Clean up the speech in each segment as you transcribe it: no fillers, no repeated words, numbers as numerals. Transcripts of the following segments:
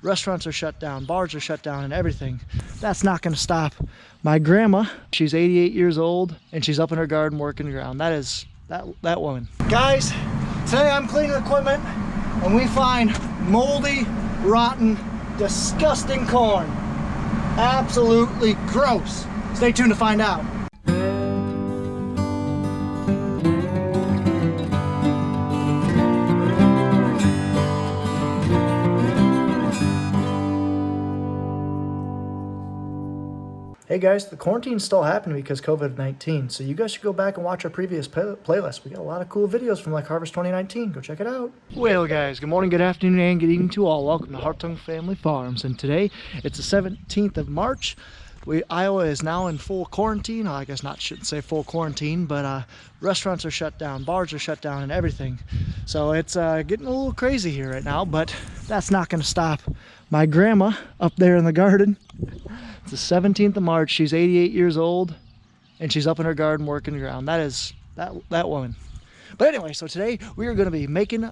restaurants are shut down, bars are shut down, and everything. That's not going to stop my grandma. She's 88 years old, and she's up in her garden working the ground. That is that woman. Guys, today I'm cleaning equipment, and we find moldy, rotten, disgusting corn. Absolutely gross. Stay tuned to find out. Hey guys, the quarantine's still happening because COVID-19, so you guys should go back and watch our previous playlist. We got a lot of cool videos from like Harvest 2019. Go check it out. Well guys, good morning, good afternoon, and good evening to all. Welcome to Hartung Family Farms, and today it's the 17th of March. Iowa is now in full quarantine. I guess shouldn't say full quarantine, but restaurants are shut down, bars are shut down, and everything. So it's getting a little crazy here right now, but that's not going to stop my grandma up there in the garden. It's the 17th of March. She's 88 years old, and she's up in her garden working the ground. That is that woman. But anyway, so today we are going to be making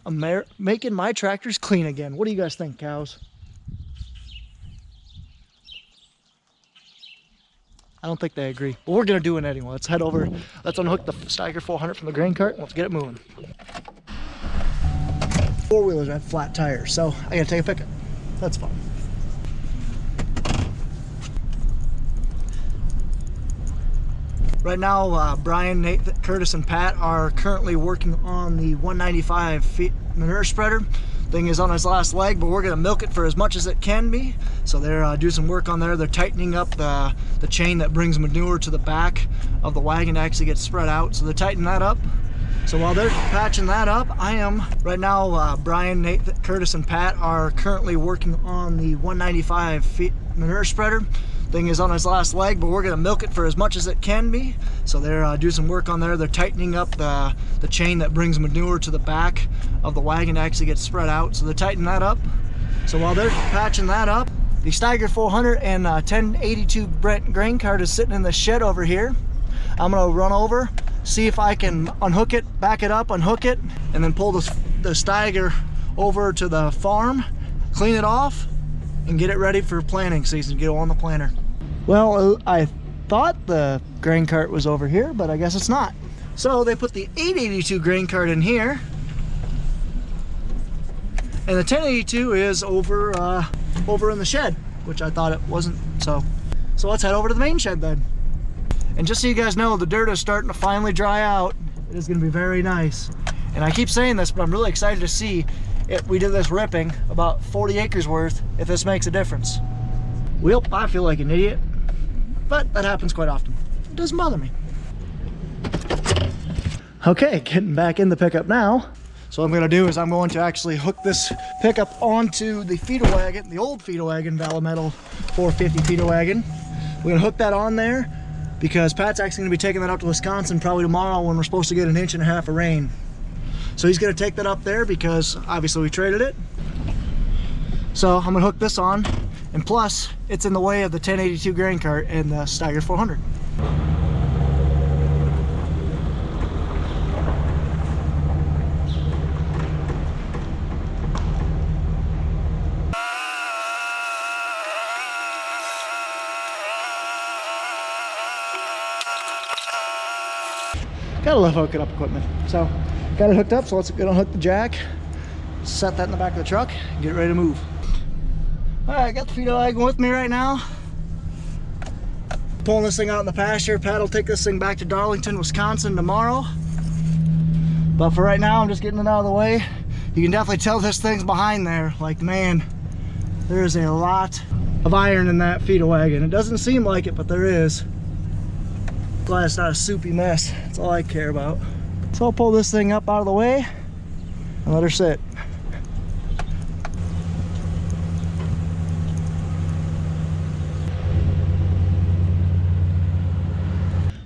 my tractors clean again. What do you guys think, cows? I don't think they agree, but we're going to do it anyway. Let's head over. Let's unhook the Steiger 400 from the grain cart, and let's get it moving. Four-wheelers have flat tires, so I got to take a pickup. That's fun. Right now, Brian, Nate, Curtis, and Pat are currently working on the 195 feet manure spreader. Thing is on its last leg, but we're going to milk it for as much as it can be. So they're doing some work on there. They're tightening up the chain that brings manure to the back of the wagon to actually get spread out. So they're tightening that up. So while they're patching that up, I am right now. Brian, Nate, Curtis, and Pat are currently working on the 195 feet manure spreader. Thing is on its last leg, but we're going to milk it for as much as it can be. So they're doing some work on there. They're tightening up the chain that brings manure to the back of the wagon to actually get spread out. So they're tightening that up. So while they're patching that up, the Steiger 400 and 1082 Brent grain cart is sitting in the shed over here. I'm going to run over, see if I can unhook it, back it up, unhook it, and then pull the Steiger over to the farm, clean it off, and get it ready for planting season, get it on the planter. Well, I thought the grain cart was over here, but I guess it's not. So they put the 882 grain cart in here, and the 1082 is over in the shed, which I thought it wasn't. So let's head over to the main shed then. And just so you guys know, the dirt is starting to finally dry out. It is going to be very nice. And I keep saying this, but I'm really excited to see if we did this ripping about 40 acres worth, if this makes a difference. Well, I feel like an idiot, but that happens quite often. It doesn't bother me. Okay, getting back in the pickup now. So what I'm going to do is I'm going to actually hook this pickup onto the feeder wagon, the old feeder wagon, Valley Metal 450 feeder wagon. We're going to hook that on there because Pat's actually going to be taking that up to Wisconsin probably tomorrow when we're supposed to get 1.5 inches of rain. So he's going to take that up there because obviously we traded it. So I'm going to hook this on, and plus it's in the way of the 1082 grain cart and the Steiger 400. Gotta love hooking up equipment. So got it hooked up, so let's unhook the jack, set that in the back of the truck, and get ready to move. All right, got the feeder wagon with me right now. Pulling this thing out in the pasture. Pat will take this thing back to Darlington, Wisconsin tomorrow. But for right now, I'm just getting it out of the way. You can definitely tell this thing's behind there. Like, man, there's a lot of iron in that feeder wagon. It doesn't seem like it, but there is. Glad it's not a soupy mess. That's all I care about. So I'll pull this thing up out of the way and let her sit.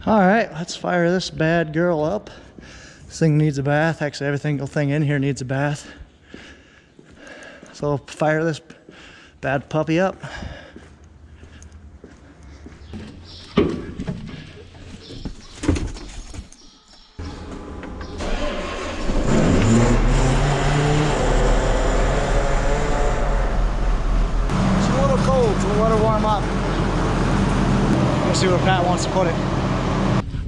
All right, let's fire this bad girl up. This thing needs a bath. Actually, every single thing in here needs a bath. So I'll fire this bad puppy up. let her warm up. We'll see where Pat wants to put it.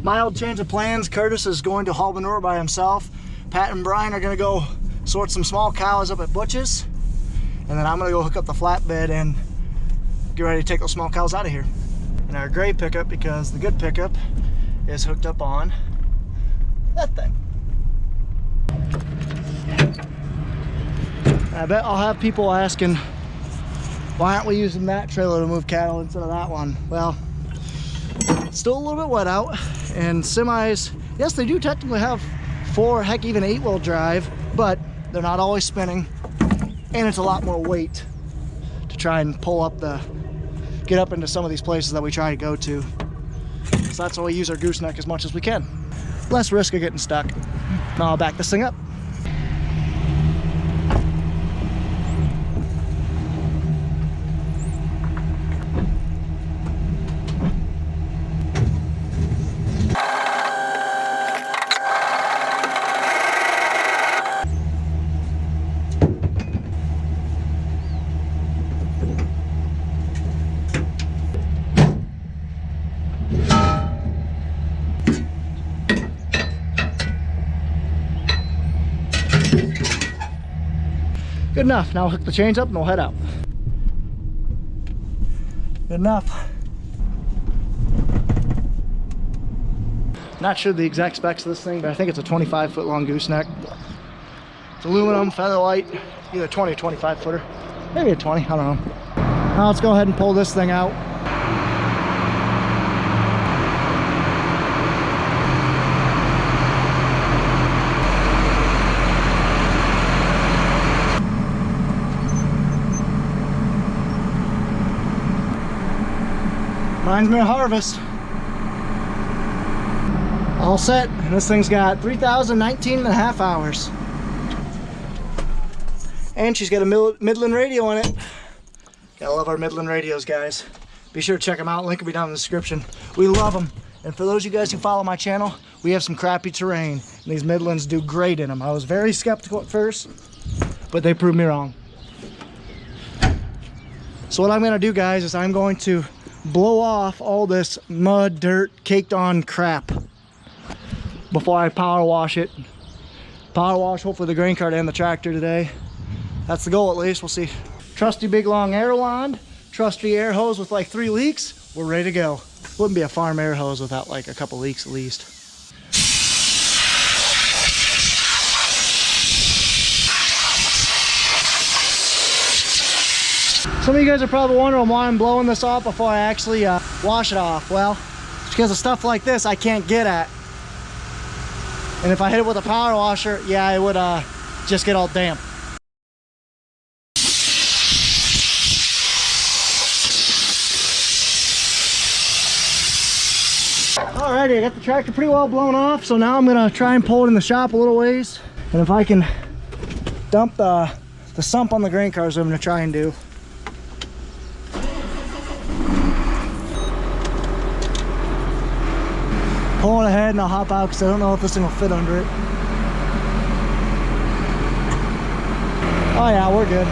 Mild change of plans. Curtis is going to haul manure by himself. Pat and Brian are going to go sort some small cows up at Butch's. And then I'm going to go hook up the flatbed and get ready to take those small cows out of here. And our gray pickup, because the good pickup is hooked up on that thing. I bet I'll have people asking, why aren't we using that trailer to move cattle instead of that one? Well, it's still a little bit wet out, and semis, yes, they do technically have 4, heck, even 8-wheel drive, but they're not always spinning, and it's a lot more weight to try and pull up get up into some of these places that we try to go to. So that's why we use our gooseneck as much as we can. Less risk of getting stuck. Now I'll back this thing up. Good enough. Now we'll hook the chains up and we'll head out. Good enough. Not sure the exact specs of this thing, but I think it's a 25-foot long gooseneck. It's aluminum, featherlight, either 20 or 25 footer. Maybe a 20, I don't know. Now let's go ahead and pull this thing out. Reminds me of harvest. All set, and this thing's got 3,019 and a half hours. And she's got a Midland radio in it. Gotta love our Midland radios, guys. Be sure to check them out, link will be down in the description. We love them. And for those of you guys who follow my channel, we have some crappy terrain, and these Midlands do great in them. I was very skeptical at first, but they proved me wrong. So what I'm gonna do, guys, is I'm going to blow off all this mud, dirt, caked on crap before I power wash it. Power wash hopefully the grain cart and the tractor today. That's the goal, at least. We'll see. Trusty big long air wand, trusty air hose with like 3 leaks. We're ready to go. Wouldn't be a farm air hose without like a couple leaks at least. Some of you guys are probably wondering why I'm blowing this off before I actually wash it off. Well, it's because of stuff like this I can't get at. And if I hit it with a power washer, yeah, it would just get all damp. Alrighty, I got the tractor pretty well blown off, so now I'm gonna try and pull it in the shop a little ways. And if I can dump the sump on the grain cars, what I'm gonna try and do. Pulling ahead, and I'll hop out because I don't know if this thing will fit under it. Oh yeah, we're good.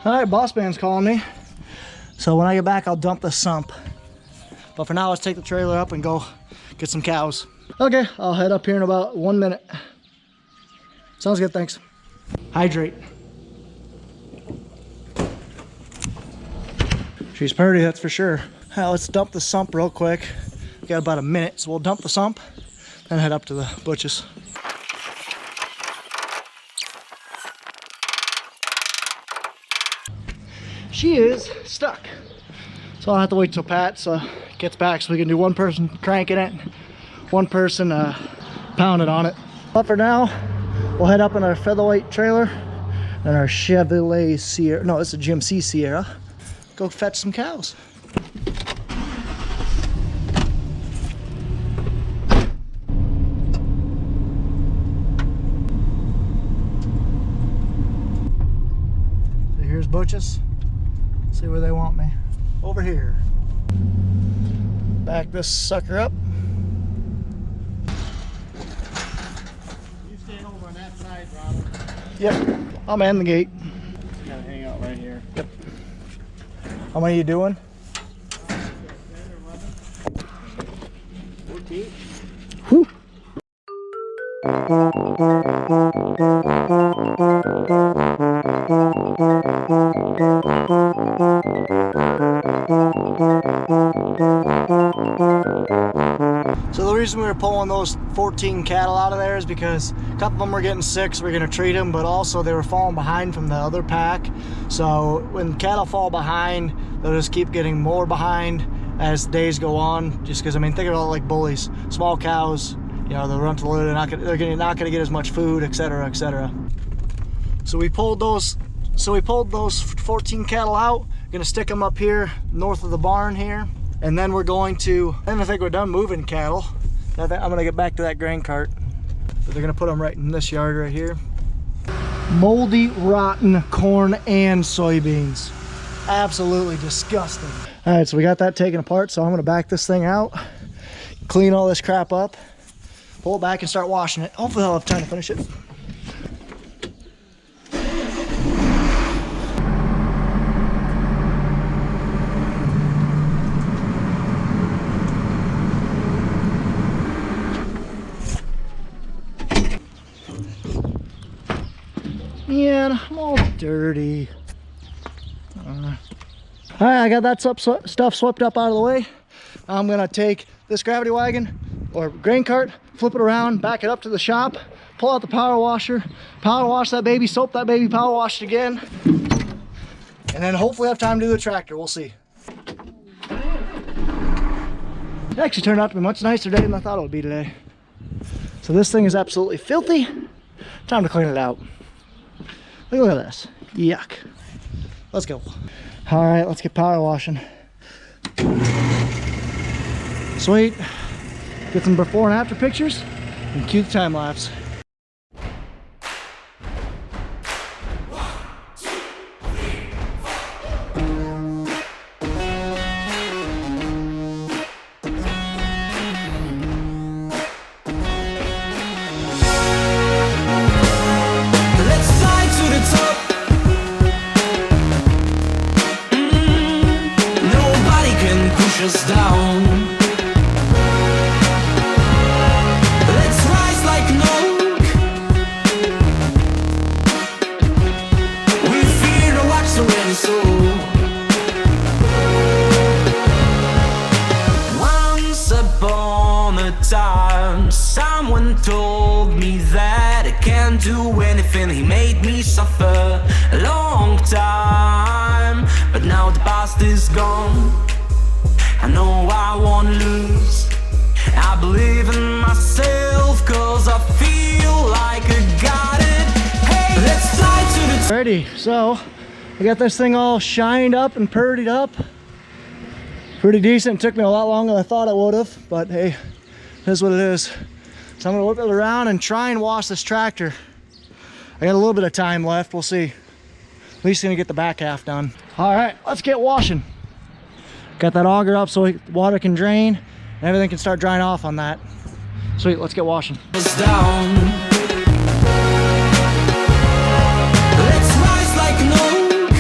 All right, boss man's calling me. So when I get back, I'll dump the sump. But for now, let's take the trailer up and go get some cows. Okay, I'll head up here in about 1 minute. Sounds good, thanks. Hydrate. She's pretty, that's for sure. Let's dump the sump real quick. We got about a minute, so we'll dump the sump, then head up to the butch's. She is stuck. So I'll have to wait till Pat gets back so we can do one person cranking it, one person pounding on it. But for now, we'll head up in our featherweight trailer and our Chevrolet Sierra. No, it's a GMC Sierra. Go fetch some cows. So here's Butch's. See where they want me. Over here. Back this sucker up. that side, Ronald. Yep. I'll man the gate. Just gotta hang out right here. Yep. How many are you doing? 14. Whew. So the reason we were pulling those 14 cattle out of there is because a couple of them were getting sick, so we're going to treat them, but also they were falling behind from the other pack. So when cattle fall behind, they'll just keep getting more behind as days go on, just because, I mean, think about it like bullies. Small cows, you know, they'll run to the litter, they're not going to get as much food, etc., etc. So we pulled those 14 cattle out. Gonna stick them up here north of the barn here, and then we're going to, and I think we're done moving cattle. I'm gonna get back to that grain cart, but they're gonna put them right in this yard right here. Moldy, rotten corn and soybeans. Absolutely disgusting. All right, so we got that taken apart, so I'm gonna back this thing out, clean all this crap up, pull it back and start washing it. Hopefully I'll have time to finish it. Yeah, I'm all dirty. All right, I got that stuff swept up out of the way. I'm gonna take this gravity wagon or grain cart, flip it around, back it up to the shop, pull out the power washer, power wash that baby, soap that baby, power wash it again, and then hopefully have time to do the tractor. We'll see. It actually turned out to be a much nicer day than I thought it would be today. So this thing is absolutely filthy. Time to clean it out. Look at this. Yuck. Let's go. All right, let's get power washing. Sweet. Get some before and after pictures and cue the time lapse. Us down. Let's rise like an oak. We fear no accident, so once upon a time, someone told me that I can't do anything. He made me suffer a long time, but now the past is gone. I know I won't lose. I believe in myself, cause I feel like I got it. Hey, let's fly to the Alrighty, so I got this thing all shined up and purdied up. Pretty decent. It took me a lot longer than I thought it would have, but hey, that's what it is. So I'm gonna whip it around and try and wash this tractor. I got a little bit of time left, we'll see. At least gonna get the back half done. All right, let's get washing. Got that auger up so water can drain and everything can start drying off on that. Sweet, let's get washing. down. Let's rise like an oak.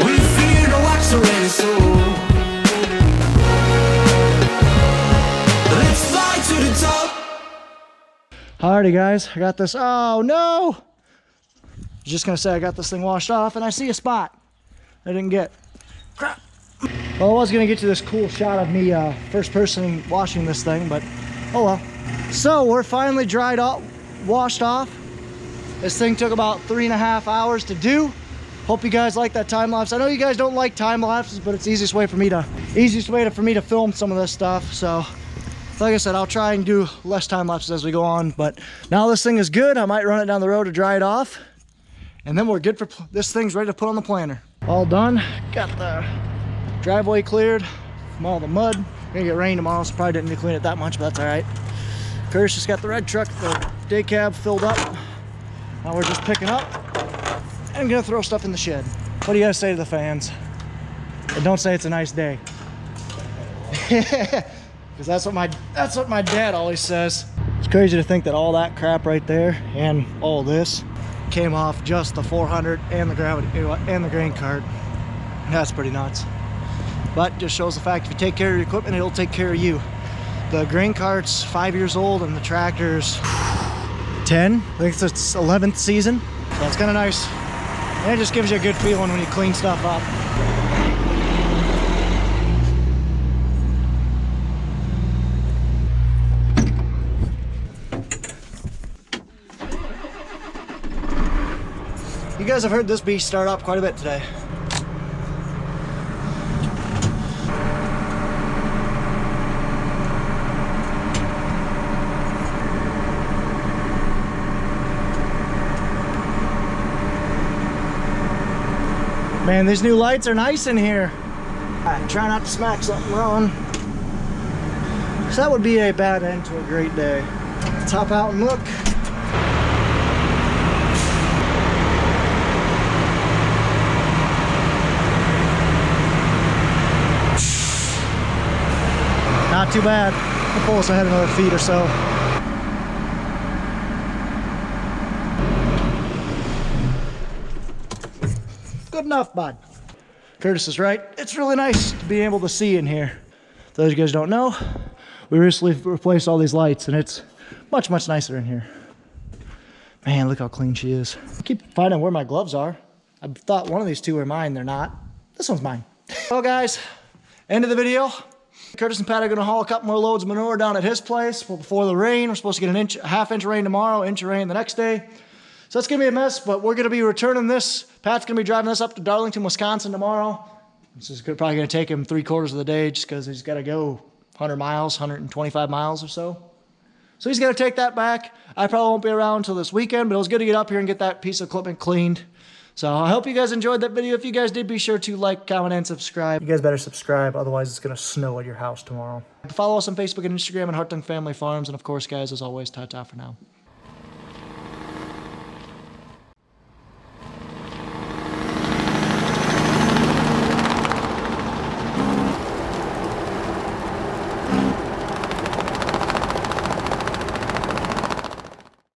We fear no accident, so let's fly to the top. Alrighty guys, I got this. Oh no! Just gonna say I got this thing washed off and I see a spot I didn't get. Crap. Well, I was gonna get you this cool shot of me first person washing this thing, but oh well. So we're finally dried off, washed off. This thing took about 3.5 hours to do. Hope you guys like that time lapse. I know you guys don't like time lapses, but it's the easiest way for me to film some of this stuff. So like I said, I'll try and do less time lapses as we go on, but now this thing is good. I might run it down the road to dry it off, and then we're good for, this thing's ready to put on the planter. All done. Got the driveway cleared from all the mud. Gonna get rain tomorrow, so probably didn't need to clean it that much, but that's all right. Curtis just got the red truck, the day cab filled up. Now we're just picking up and gonna throw stuff in the shed. What do you guys say to the fans? And don't say it's a nice day. Because that's what my dad always says. It's crazy to think that all that crap right there and all this came off just the 400 and the gravity and the grain cart. That's pretty nuts. But just shows the fact if you take care of your equipment, it'll take care of you. The grain cart's 5 years old and the tractor's 10. I think it's its 11th season. So that's kind of nice. And it just gives you a good feeling when you clean stuff up. You guys have heard this beast start up quite a bit today. Man, these new lights are nice in here. Try not to smack something wrong. So that would be a bad end to a great day. Let's hop out and look. Not too bad. I'll pull us ahead another feet or so. Good enough, bud. Curtis is right. It's really nice to be able to see in here. For those of you guys don't know, we recently replaced all these lights and it's much, much nicer in here. Man, look how clean she is. I keep finding where my gloves are. I thought one of these two were mine. They're not. This one's mine. Well, guys, end of the video. Curtis and Pat are going to haul a couple more loads of manure down at his place before the rain. We're supposed to get a half inch of rain tomorrow, inch of rain the next day. So it's going to be a mess, but we're going to be returning this. Pat's going to be driving this up to Darlington, Wisconsin tomorrow. This is probably going to take him 3/4 of the day just because he's got to go 100 miles, 125 miles or so. So he's going to take that back. I probably won't be around until this weekend, but it was good to get up here and get that piece of equipment cleaned. So I hope you guys enjoyed that video. If you guys did, be sure to like, comment, and subscribe. You guys better subscribe, otherwise it's going to snow at your house tomorrow. Follow us on Facebook and Instagram at Hartung Family Farms. And of course, guys, as always, ta-ta for now.